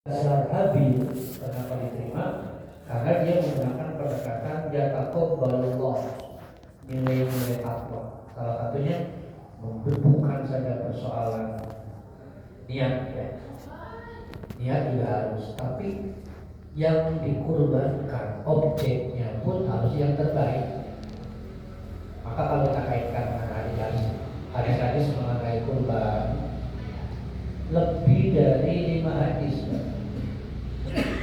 Dasar Habil kenapa diterima? Karena dia menggunakan pendekatan yataqabbalullah, nilai-nilai takwa. Salah satunya bukan saja persoalan niat ya. Niat juga harus, tapi yang dikurbankan objeknya pun harus yang terbaik. Maka kalau kita kaitkan dengan hadis-hadis mengenai kurban, lebih dari 5 hadis,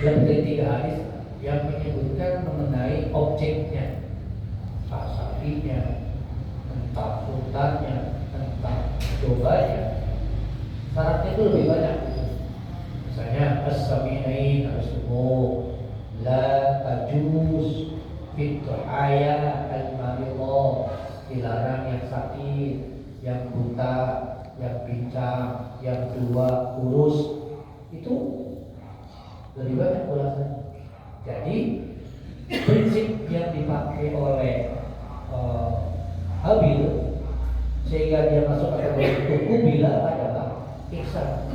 lebih dari 3 hadis yang menyebutkan mengenai objeknya, entah sapinya, entah hutannya, entah dombanya. Syaratnya itu lebih banyak. Misalnya as-saminain harus gemuk, la tajuz fit du'aya al-maridhah, dilarang yang sakit, yang buta, yang pincang, yang tua, kurus. Itu lebih banyak ulasannya. Jadi prinsip yang dipakai oleh Habil sehingga dia masuk kategori tuku bila adalah ihsan,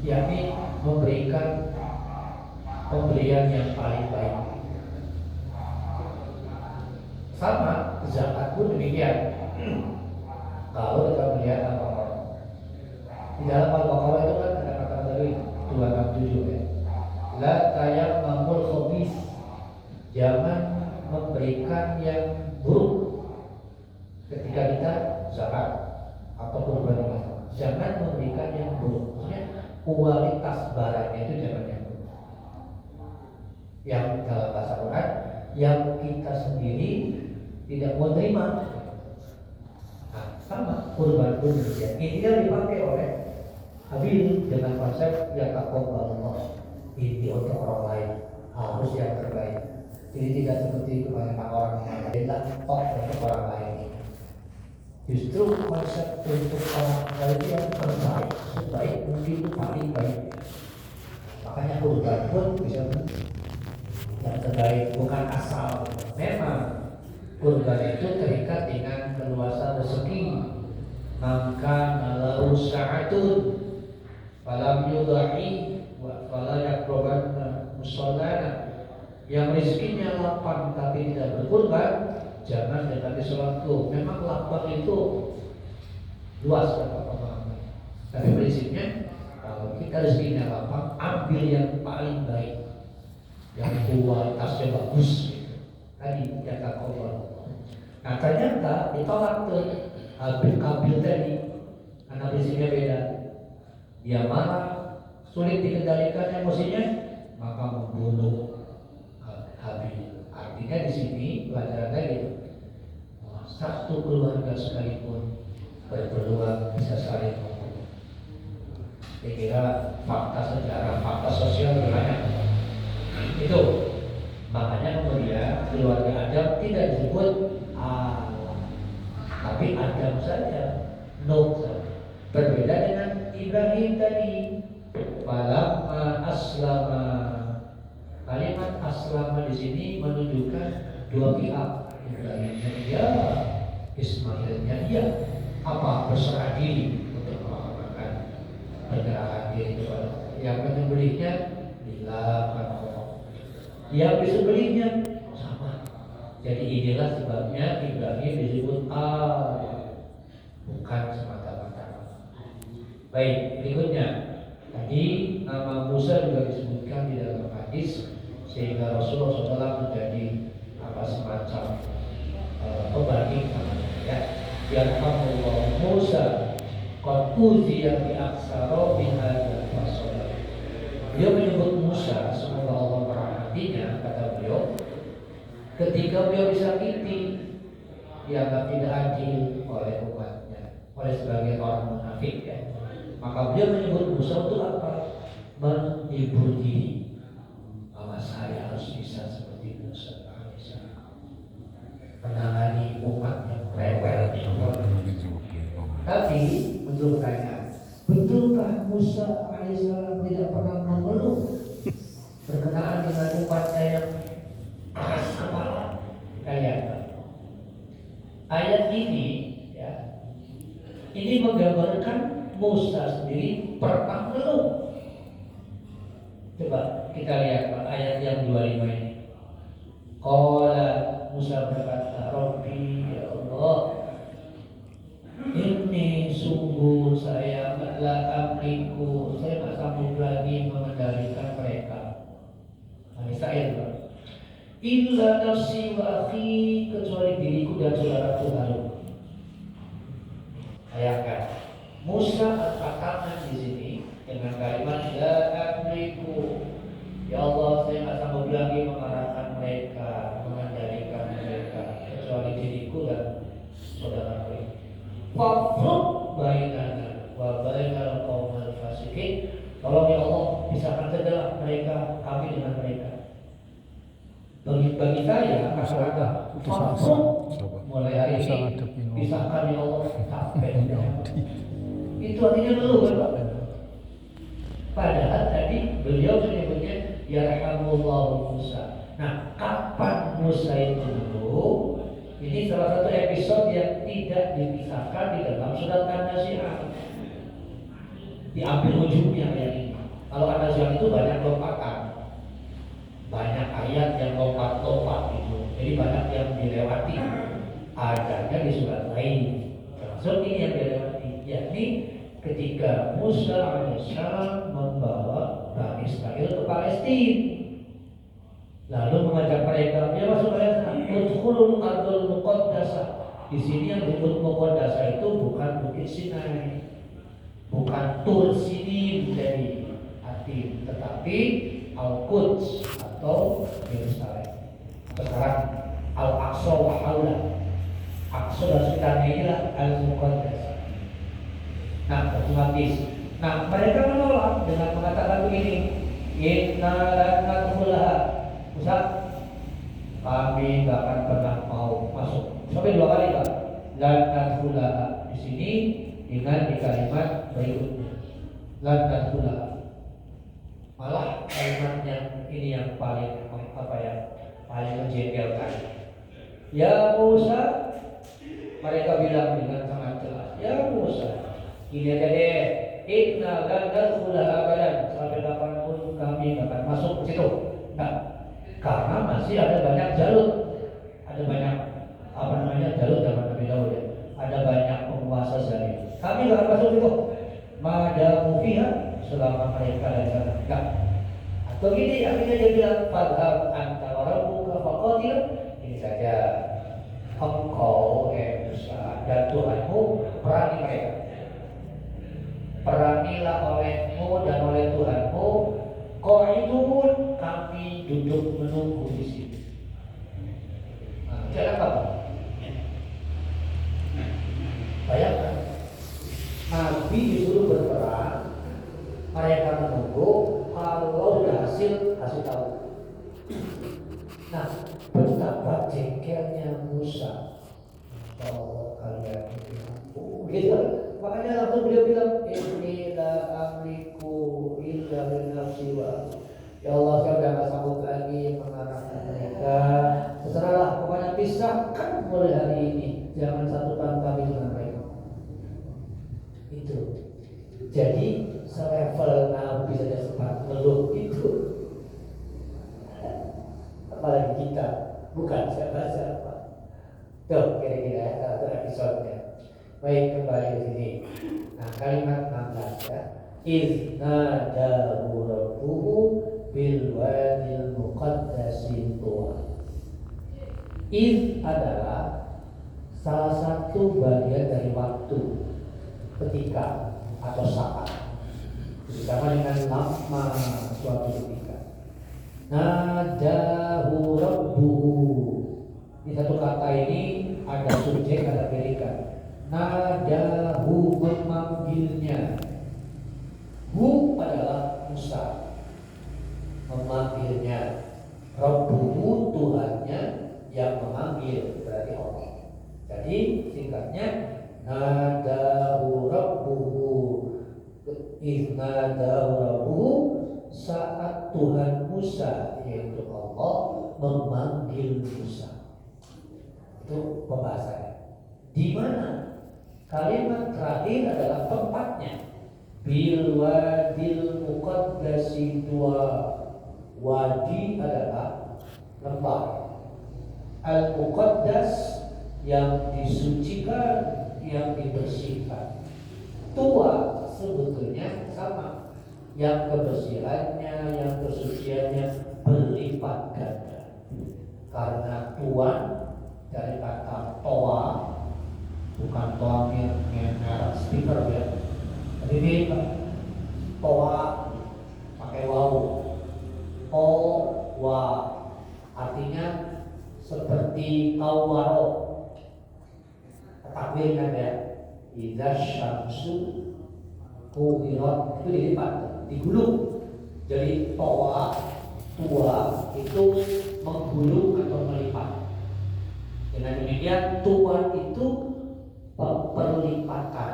yakni memberikan pemberian yang paling baik. Sama zakat pun demikian. Kalau kita melihat di dalam Al-Baqarah itu kan ada kata dari 267 ya. La tayammamul khabith, jangan memberikan yang buruk ketika kita zakat atau kurban. Jangan memberikan yang buruk. Maksudnya kualitas barangnya itu jangan yang buruk. Yang dalam bahasa Quran yang kita sendiri tidak mau terima. Nah, sama kurban pun demikian. Ini yang dipakai oleh Habil dengan konsep yataqabbalullah, ini untuk orang lain harus yang terbaik. Jadi tidak seperti kebanyakan orang yang tidak untuk orang lain. Justru konsep untuk orang lain yang terbaik, sebaik mungkin itu paling baik. Makanya kurban pun bisa yang terbaik, bukan asal. Memang kurban itu terikat dengan keluasan rezeki. Maka nalau sa'atun falam yudha'i wa fala yaqrabanna musallana. Yang rezekinya lapang tapi tidak berkurban, jangan dekati sholatku. Memang lapang itu luas apa-apa. Tapi prinsipnya kalau kita rezekinya lapang, ambil yang paling baik, yang kualitasnya bagus. Tadi kata Allah. Nah ternyata ditolak tuh Habil tadi, karena prinsipnya beda. Dia marah, sulit dikendalikan emosinya, maka membunuh Habil. Artinya di sini pelajarannya gitu. Satu keluarga sekalipun berpeluang bisa saling membunuh. Saya kira fakta sejarah, fakta sosial banyak. Itu makanya kemudian keluarga Adam tidak disebut Allah, tapi Adam saja, Nuh saja. Berbeda dengan Ibrahim tadi. Falamma aslama. Kalimat aslama di sini menunjukkan dua pihak. Ibrahimnya iya, Ismailnya iya. Apa? Berserah diri untuk melakukan penyerahan diri kepada yang menyembelihnya dilakukan Allah. Yang disembelihnya sama. Jadi inilah sebabnya Ibrahim disebut Allah, bukan semata-mata. Baik, berikutnya. Tadi nama Musa juga disebutkan di dalam hadis, sehingga Rasulullah SAW menjadi semacam pembanding ya. Yarhamullah Musa qad uziya bi aksara min hadzal fasal. Beliau menyebut Musa, semoga Allah merahmatinya, kata beliau, ketika beliau disakiti, dianggap tidak adil oleh umatnya, oleh sebagian orang munafik ya. Maka beliau menyebut Musa untuk apa? Menghibur diri bahwa saya harus bisa seperti Musa alaihissalam, menangani umat yang rewel. Tapi untuk pertanyaan, betulkah Musa alaihissalam tidak pernah mengeluh berkenaan dengan umatnya yang keras kepala? Kayak ayat ini ya, ini menggambarkan Musa sendiri pernah mengeluh Coba kita lihat ayat yang 25 ini. Qala Musa berkata, Rabbi ya Allah, ini sungguh saya la amliku, saya tak sanggup lagi mengendalikan mereka. Ini saya juga. Illa nafsi wa akhi, kecuali diriku dan saudaraku Harun. Bayangkan, Musa angkat tangan di sini dengan kalimat la amliku. Ya Allah, saya tak sanggup lagi mengarahkan mereka, mengendalikan mereka, kecuali diriku dan saudaraku. Fafruq bainana wa bainal qaumil fasiqin. Tolong ya Allah, pisahkan saja mereka, kami dengan mereka. Bagi saya kata-kata fafruq mulai hari ini pisahkan ya Allah, sampai itu artinya belum kan? Padahal tadi beliau menyebutnya yarhamullahu Musa. Nah, kapan Musa itu dulu? Ini salah satu episode yang tidak dipisahkan di dalam surat An-Nazi'at. Diambil ujungnya kayak ini. Kalau An-Nazi'at itu banyak lompatan, banyak ayat yang lompat-lompat gitu. Jadi banyak yang dilewati. Adanya di surat lain. Termasuk ini yang dilewati. Yakni ketika Musa alaihissalam membawa Bani Israel ke Palestina. Lalu mengajak mereka, ya masuk kalian sana, udkhulul ardul muqaddasah. Di sini yang disebut muqaddasah itu bukan Bukit Sinai, bukan Tur Sinin dari arti, tetapi Al-Quds atau Yerusalem. Sekarang Al-Aqsa wa Haulah. Aqsa dan sekitarnya inilah Al-Muqaddasah. Nah, otomatis. Nah, mereka menolak dengan mengatakan begini, inna lan nadkhulaha. Musa, kami gak akan pernah mau masuk. Sampai 2 kali Pak. Lan nadkhulaha di sini dengan di kalimat berikutnya. Lan nadkhulaha. Malah kalimat yang ini yang paling paling menjengkelkan. Ya Musa, mereka bilang dengan sangat jelas. Ya Musa, ini aja deh. Inna lan nadkhulaha abadan. Sampai kapanpun kami gak akan masuk ke situ. Nah, karena masih ada banyak jalur, ada banyak jalur zaman Nabi Daud ya. Ada banyak penguasa zalim. Kami nggak masuk itu. Madamu fiha, selama mereka ada di sana. Enggak. Atau gini, akhirnya dia bilang, fadhab anta wa rabbuka faqatil. Ini saja, engkau Musa dan Tuhanmu perangi mereka. Perangilah olehmu dan oleh Tuhanmu. Qa'idun, kami duduk menunggu di sini. Nah, jangan apa? Bayangkan, Nabi disuruh berperang, mereka menunggu. Kalau sudah hasil, kasih tahu. Nah, betapa jengkelnya Musa. Oh, kalian gitu. Makanya langsung beliau bilang, Inni la amliku illa binafsi wa. Ya Allah, saya sudah tidak sanggup lagi mengarahkan mereka. Terserahlah, pokoknya pisahkan mulai hari ini. Jangan satukan kami dengan mereka. Itu. Jadi selevel Nabi saja sempat ngeluh itu. Apalagi kita, bukan siapa-siapa. Tuh, kira-kira satu episode-nya. Baik, kembali ke sini. Nah, kalimat 16 ya. Idna dahu rabbuhu bil wadil muqaddasi tuwa. Id adalah salah satu bagian dari waktu, ketika atau saat, bersama dengan lama suatu ketika. Nadahu rabbuhu. Di satu kata ini ada subjek, ada predikat. Nadahu, memanggilnya. Hu adalah Musa, memanggilnya. Rabbuhu, Tuhannya yang memanggil, berarti Allah. Jadi singkatnya nadahu rabbuhu. Nadahu rabbuhu, saat Tuhan Musa, yaitu Allah, memanggil Musa. Itu pembahasannya. Di mana kalimat terakhir adalah tempatnya. bil wadil muqaddasi, dua wadi adalah lembah. Al muqaddas yang disucikan, yang dibersihkan. Tua sebetulnya sama, yang kebersihannya, yang kesuciannya berlipat ganda. Karena tuan dari kata toa, bukan toa merek speaker ya. Jadi ini toa pakai wawu, o wa, artinya seperti tawaro. Takwil kan ya, idza syamsu kuwirat, itu dilipat, digulung. Jadi toa, tua itu menggulung atau melipat. Dengan demikian tuan itu perlipatan.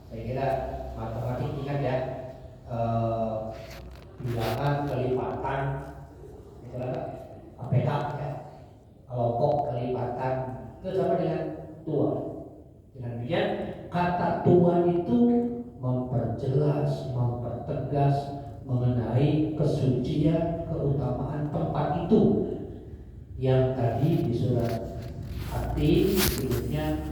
Saya kira matematik ingat ya, bilangan kelipatan, APK ya, kelompok kelipatan, itu sama dengan tua. Dengan demikian kata tua itu memperjelas, mempertegas mengenai kesucian, keutamaan tempat itu yang tadi di surat Hati sebelumnya